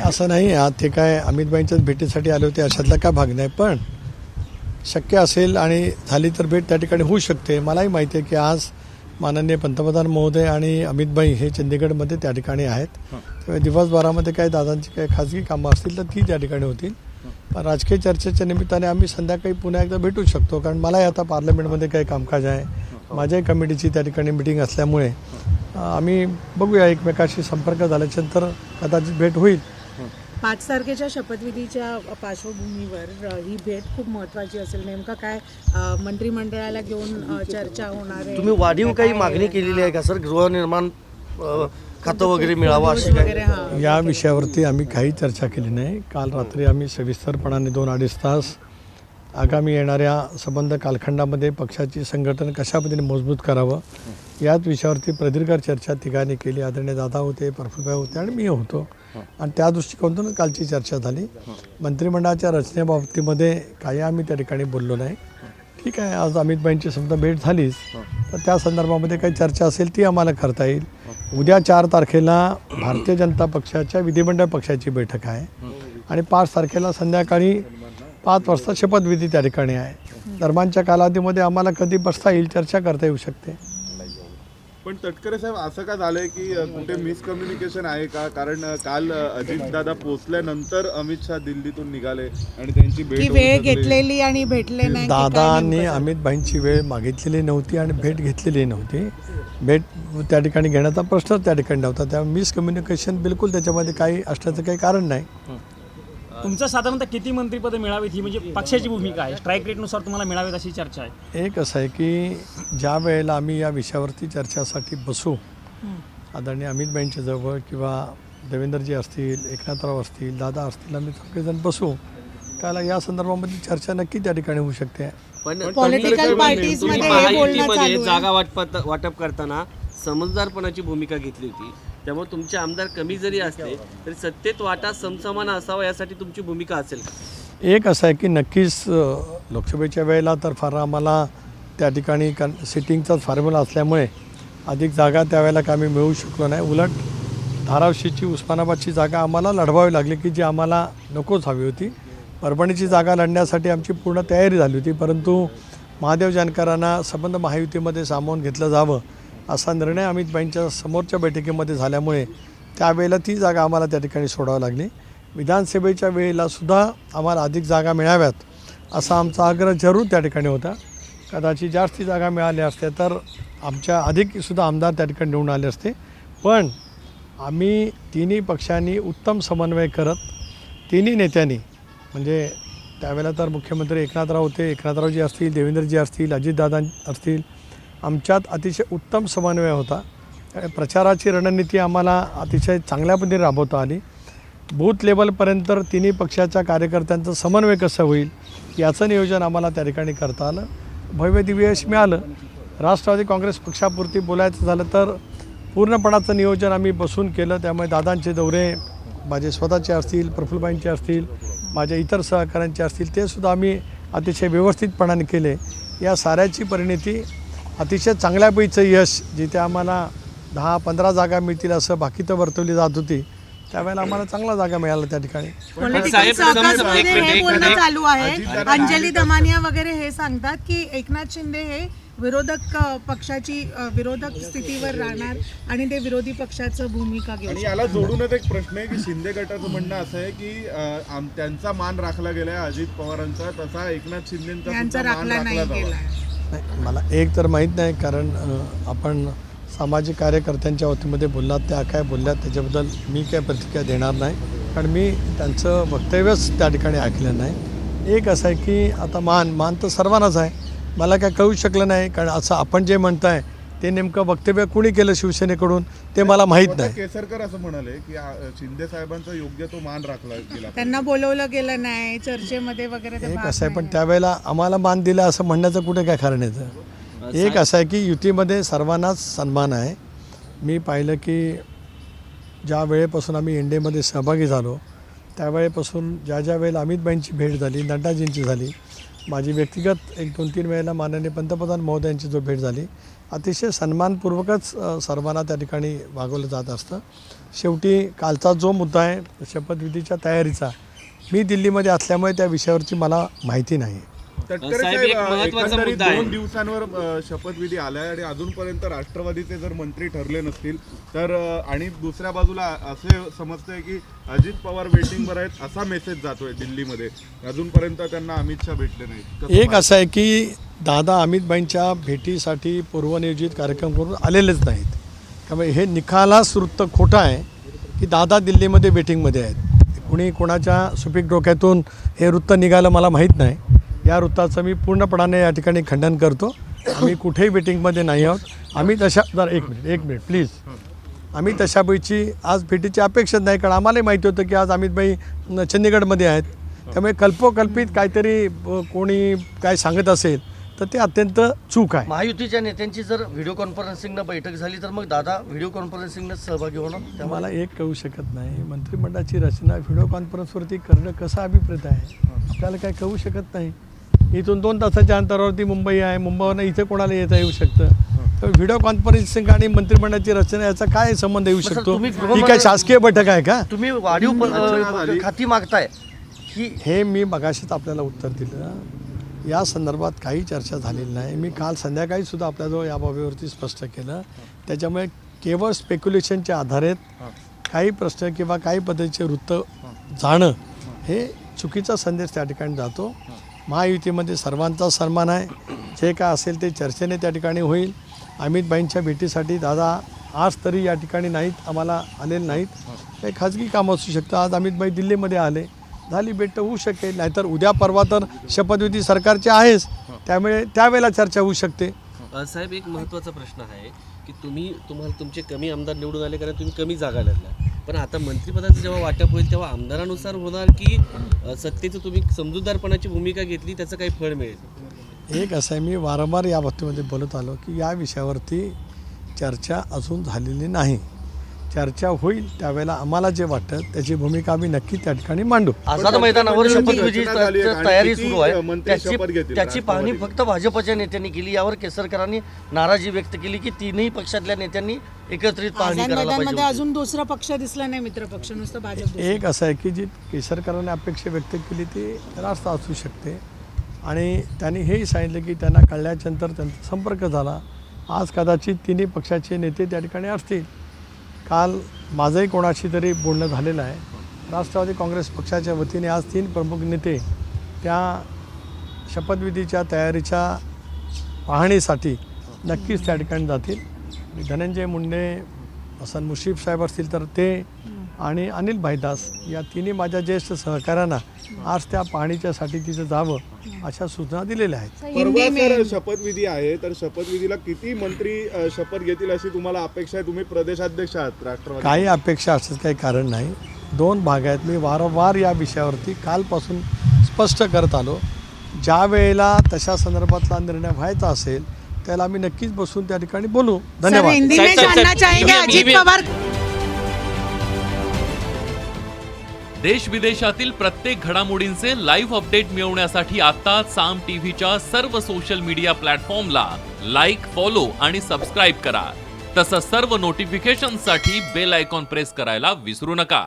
असं नाही, ते काय अमितभाईंच्याच भेटीसाठी आले होते अशातला काय भाग नाही, पण शक्य असेल आणि झाली तर भेट त्या ठिकाणी होऊ शकते. मलाही माहिती आहे की आज माननीय पंतप्रधान महोदय आणि अमितभाई हे चंदीगडमध्ये त्या ठिकाणी आहेत. त्यामुळे दिवसभरामध्ये काही दादांची काही खाजगी कामं असतील तर ती त्या ठिकाणी होतील. पण राजकीय चर्चेच्या निमित्ताने आम्ही संध्याकाळी पुन्हा एकदा भेटू शकतो, कारण मलाही आता पार्लमेंटमध्ये काही कामकाज आहे. माझ्याही कमिटीची त्या ठिकाणी मिटिंग असल्यामुळे आम्ही बघूया, एकमेकाशी संपर्क झाल्याच्यानंतर कदाचित भेट होईल. 5 तारखेच्या शपथविधीच्या पार्श्वभूमीवर ही भेट खूप महत्त्वाची असेल. नेमका काय मंत्रिमंडळाला घेऊन चर्चा होणार आहे? तुम्ही वाढीव काही मागणी केलेली आहे का सर? गृहनिर्माण खातं वगैरे मिळावं अशी काही? या विषयावरती आम्ही काही चर्चा केली नाही. काल रात्री आम्ही सविस्तरपणाने 2-2.5 तास आगामी येणाऱ्या संबंध कालखंडामध्ये पक्षाची संघटन कशा पद्धतीने मजबूत करावं याच विषयावरती प्रदीर्घ चर्चा तिघांनी केली. आदरणीय दादा होते, प्रफुल्लभाई होते आणि मी होतो, आणि त्या दृष्टिकोनातून कालची चर्चा झाली. मंत्रिमंडळाच्या रचनेबाबतीमध्ये काही आम्ही त्या ठिकाणी बोललो नाही. ठीक आहे, आज अमितभाईंची समजा भेट झालीच तर त्या संदर्भामध्ये काही चर्चा असेल ती आम्हाला करता येईल. उद्या 4 तारखेला भारतीय जनता पक्षाच्या विधिमंडळ पक्षाची बैठक आहे आणि 5 तारखेला संध्याकाळी 5 वाजता शपथविधी त्या ठिकाणी आहे. दरम्यानच्या कालावधीमध्ये आम्हाला कधी बसता येईल, चर्चा करता येऊ शकते. पण तटकरे साहेब, असं का झालंय की कुठे मिसकम्युनिकेशन आहे का? कारण काल अजितदादा पोहोचल्यानंतर अमित शहा दिल्लीतून निघाले आणि त्यांची वेळ घेतलेली आणि भेटले नाही. दादांनी अमितभाईंची वेळ मागितलेली नव्हती आणि भेट घेतलेली नव्हती. भेट त्या ठिकाणी घेण्याचा प्रश्नच त्या ठिकाणी नव्हता. त्यामुळे मिसकम्युनिकेशन बिलकुल त्याच्यामध्ये काही असण्याचं काही कारण नाही. तुमचं साधारणतः किती मंत्रिपदं मिळावीत ही म्हणजे पक्षाची भूमिका आहे? स्ट्राईक रेटनुसार तुम्हाला मिळावेत अशी चर्चा आहे. एक असं आहे की ज्या वेळेला आम्ही या विषयावरती चर्चासाठी बसू, आदरणीय अमितभाईंच्या जवळ किंवा देवेंद्रजी असतील, एकनाथराव असतील, दादा असतील, आम्ही सगळेजण बसू, त्याला या संदर्भामध्ये चर्चा नक्की त्या ठिकाणी होऊ शकते. पण पॉलिटिकल पार्टीजमध्ये हे बोलणं चालू आहे. जागा वाटप करताना समजदारपणाची भूमिका घेतली होती. त्यामुळे तुमचे आमदार कमी जरी असले तरी सत्तेत वाटा समसमान असावा यासाठी तुमची भूमिका असेल का? एक असं आहे की नक्कीच लोकसभेच्या वेळेला तर फार आम्हाला त्या ठिकाणी सिटिंगचाच फॉर्म्युला असल्यामुळे अधिक जागा त्यावेळेला का आम्ही मिळवू शकलो नाही. उलट धाराशिवची, उस्मानाबादची जागा आम्हाला लढवावी लागली की जी आम्हाला नकोच हवी होती. परभणीची जागा लढण्यासाठी आमची पूर्ण तयारी झाली होती, परंतु महादेव जानकरांना संबंध महायुतीमध्ये सामावून घेतलं जावं असा निर्णय अमितभाईंच्या समोरच्या बैठकीमध्ये झाल्यामुळे त्यावेळेला ती जागा आम्हाला त्या ठिकाणी सोडावी लागली. विधानसभेच्या वेळेला सुद्धा आम्हाला अधिक जागा मिळाव्यात असा आमचा आग्रह जरूर त्या ठिकाणी होता. कदाचित जास्ती जागा मिळाल्या असत्या तर आमच्या अधिकसुद्धा आमदार त्या ठिकाणी निवडून आले असते. पण आम्ही तिन्ही पक्षांनी उत्तम समन्वय करत, तिन्ही नेत्यांनी, म्हणजे त्यावेळेला तर मुख्यमंत्री एकनाथराव होते, एकनाथरावजी असतील, देवेंद्रजी असतील, अजितदादा असतील, आमच्यात अतिशय उत्तम समन्वय होता. प्रचाराची रणनीती आम्हाला अतिशय चांगल्या पद्धतीने राबवता आली. बूथ लेवलपर्यंत तिन्ही पक्षाच्या कार्यकर्त्यांचं समन्वय कसं होईल याचं नियोजन आम्हाला त्या ठिकाणी करता आलं. भव्य दिव्य यश मिळालं. राष्ट्रवादी काँग्रेस पक्षापुरती बोलायचं झालं तर पूर्णपणाचं नियोजन आम्ही बसून केलं. त्यामुळे दादांचे दौरे माझे स्वतःचे असतील, प्रफुल्लभाईंचे असतील, माझ्या इतर सहकाऱ्यांचे असतील, ते सुद्धा आम्ही अतिशय व्यवस्थितपणाने केले. या साऱ्याची परिणिती अतिशय चांगल्यापैकीचं यश, जिथे आम्हाला 10-15 जागा मिळतील असं बाकी तर वर्तवली जात होती, त्यावेळेला आम्हाला चांगला जागा मिळाला त्या ठिकाणी. पॉलिटिकल सर्कल्समध्ये हे बोलणं चालू आहे. अंजली दमानिया वगैरे हे सांगतात की एकनाथ शिंदे हे विरोधक पक्षाची विरोधक स्थितीवर राहणार आणि ते विरोधी पक्षाचं भूमिका घेऊ. आणि याला जोडूनच एक प्रश्न आहे की शिंदे गटाचं म्हणणं असं आहे की त्यांचा मान राखला गेलाय अजित पवारांचा, तसा एकनाथ शिंदेंचा राखला नाही गेला. मला एक तर माहीत नाही, कारण आपण सामाजिक कार्यकर्त्यांच्या वतीमध्ये बोललात, त्या काय बोलल्यात त्याच्याबद्दल मी काय प्रतिक्रिया देणार नाही, कारण मी त्यांचं वक्तव्यच त्या ठिकाणी ऐकलं नाही. एक असं आहे की आता मान तर सर्वांनाच आहे, मला काय कळू शकलं नाही, कारण असं आपण जे म्हणताय ते नेमकं वक्तव्य कुणी केलं शिवसेनेकडून ते मला माहीत नाही. केसरकर असं म्हणाले की शिंदे साहेबांचा योग्य तो मान राखला गेला, त्यांना बोलवलं गेलं नाही चर्चेमध्ये वगैरे. एक असं आहे, पण त्यावेळेला आम्हाला मान दिला असं म्हणण्याचं कुठे काय कारण येतं. एक असं आहे की युतीमध्ये सर्वांनाच सन्मान आहे. मी पाहिलं की ज्या वेळेपासून आम्ही इंडियामध्ये सहभागी झालो त्यावेळेपासून ज्या वेळेला अमितभाईंची भेट झाली, नड्डाजींची झाली, माझी व्यक्तिगत 1-2-3 वेळेला माननीय पंतप्रधान महोदयांची जो भेट झाली, अतिशय सन्मानपूर्वकच सर्वांना त्या ठिकाणी वागवलं जात असतं. शेवटी कालचा जो मुद्दा आहे शपथविधीच्या तयारीचा, मी दिल्लीमध्ये असल्यामुळे त्या विषयावरची मला माहिती नाही. तटकरे साहेब, साहेब, एक महत्त्वाचा एकंदरीत मुद्दा आहे. 2 दिवसांवर शपथविधी आलाय आणि अजूनपर्यंत राष्ट्रवादीचे जर मंत्री ठरले नसतील तर आणि दुसऱ्या बाजूला असे समजतंय की अजित पवार वेटिंगवर आहेत असा मेसेज जातोय दिल्लीमध्ये. अजूनपर्यंत त्यांना अमित शहा भेटले नाहीत. एक असं आहे की दादा अमितभाईंच्या भेटीसाठी पूर्वनियोजित कार्यक्रम करून आलेलेच नाहीत. त्यामुळे हे निखालास वृत्त खोटं आहे की दादा दिल्लीमध्ये वेटिंगमध्ये आहेत. कुणी कोणाच्या सुपीक डोक्यातून हे वृत्त निघालं मला माहीत नाही. या वृत्ताचं मी पूर्णपणाने या ठिकाणी खंडन करतो. आम्ही कुठेही वेटिंगमध्ये नाही आहोत. आम्ही तशा जरा एक मिनिट प्लीज. आम्ही तशापैकी आज भेटीची अपेक्षा नाही, कारण आम्हालाही माहिती होतं की आज अमितभाई चंदीगडमध्ये आहेत. त्यामुळे कल्पोकल्पित काहीतरी कोणी काय सांगत असेल तर ते अत्यंत चूक आहे. महायुतीच्या नेत्यांची जर व्हिडिओ कॉन्फरन्सिंगनं बैठक झाली तर मग दादा व्हिडिओ कॉन्फरन्सिंगनं सहभागी होणार. त्यामुळे मला एक कळू शकत नाही, मंत्रिमंडळाची रचना व्हिडिओ कॉन्फरन्सवरती करणं कसा अभिप्रेत आहे आपल्याला काय कळू शकत नाही. इथून 2 तासाच्या अंतरावरती मुंबई आहे, मुंबईवरून इथे कोणाला येऊ शकतं. तर व्हिडिओ कॉन्फरन्सिंग आणि मंत्रिमंडळाची रचना याचा काय संबंध येऊ शकतो? ही काय शासकीय बैठक आहे का? तुम्ही वाढीव खाती मागताय की हे मी मगाशीच आपल्याला उत्तर दिलं. या संदर्भात काही चर्चा झालेली नाही. मी काल संध्याकाळी सुद्धा आपल्याजवळ या बाबीवरती स्पष्ट केलं. त्याच्यामुळे केवळ स्पेक्युलेशनच्या आधारे काही प्रश्न किंवा काही पद्धतीचे वृत्त जाणं हे चुकीचा संदेश त्या ठिकाणी जातो. महायुतीमध्ये सर्वांचा सन्मान आहे. जे काय असेल ते चर्चेने त्या ठिकाणी होईल. अमितभाईंच्या भेटीसाठी दादा आज तरी या ठिकाणी नाहीत, आम्हाला आलेले नाहीत. काही खाजगी काम असू शकतं. आज अमितभाई दिल्लीमध्ये आले, झाली भेट होऊ शकेल. नाहीतर उद्या परवा तर शपथविधी सरकारचे आहेच, त्यामुळे त्यावेळेला चर्चा होऊ शकते. साहेब, एक महत्त्वाचा प्रश्न आहे की तुम्हाला तुमचे कमी आमदार निवडून आले कारण तुम्ही कमी जागा लढल्या, पण आता मंत्रिपदाचं जेव्हा वाटप होईल तेव्हा आमदारानुसार होणार की सत्तेचं तुम्ही समजूतदारपणाची भूमिका घेतली त्याचं काही फळ मिळेल? एक असं आहे, मी वारंवार या बाबतीमध्ये बोलत आलो की या विषयावरती चर्चा अजून झालेली नाही. चर्चा होईल त्यावेळेला आम्हाला जे वाटतं त्याची भूमिका आम्ही नक्की त्या ठिकाणी मांडू. आझाद मैदानावर शपथविधी रचना झाली आहे आणि तयारी किती सुरू आहे. मंत्री शपथ घेतील त्याची पाहणी राष्ट्रवादी? फक्त भाजपच्या नेत्यांनी केली. यावर केसरकरांनी नाराजी व्यक्त केली की तिन्ही पक्षातल्या नेत्यांनी एकत्रित पाहणी आझाद करायला मैदानमध्ये पाहिजे. अजून दुसरा पक्ष दिसला नाही, मित्र पक्ष, नुसतं भाजप. एक असं आहे की जी केसरकरांनी अपेक्षा व्यक्त केली ती रास्त असू शकते. आणि त्यांनी हेही सांगितलं की त्यांना कळल्यानंतर त्यांचा संपर्क झाला. आज कदाचित तिन्ही पक्षाचे नेते त्या ठिकाणी असतील. काल माझंही कोणाशी तरी बोलणं झालेलं आहे. राष्ट्रवादी काँग्रेस पक्षाच्या वतीने आज 3 प्रमुख नेते त्या शपथविधीच्या तयारीच्या पाहणीसाठी नक्कीच त्या ठिकाणी जातील. धनंजय मुंडे, हसन मुश्रीफ साहेब असतील तर ते, आणि अनिल भाईदास या तिन्ही माझ्या ज्येष्ठ सहकाऱ्यांना आज त्या पाहणीच्यासाठी तिथं जावं अशा सूचना दिलेल्या आहेत. परवा सर शपथविधी आहे, तर शपथविधीला किती मंत्री शपथ घेतील अशी तुम्हाला अपेक्षा आहे? तुम्ही प्रदेशाध्यक्ष आहात राष्ट्रवादी. काही अपेक्षा असण्याचं काही कारण नाही. 2 भाग आहेत. मी वारंवार या विषयावरती कालपासून स्पष्ट करत आलो. ज्या वेळेला तशा संदर्भातला निर्णय व्हायचा असेल त्याला आम्ही नक्कीच बसून त्या ठिकाणी बोलू. धन्यवाद. हिंदी में जानना चाहेंगे अजित पवार. देश विदेशातील प्रत्येक घडामोडींचे लाईव्ह अपडेट मिळवण्यासाठी आता साम टीव्हीच्या सर्व सोशल मीडिया प्लॅटफॉर्मला लाईक, फॉलो आणि सबस्क्राईब करा. तसंच सर्व नोटिफिकेशनसाठी बेल आयकॉन प्रेस करायला विसरू नका.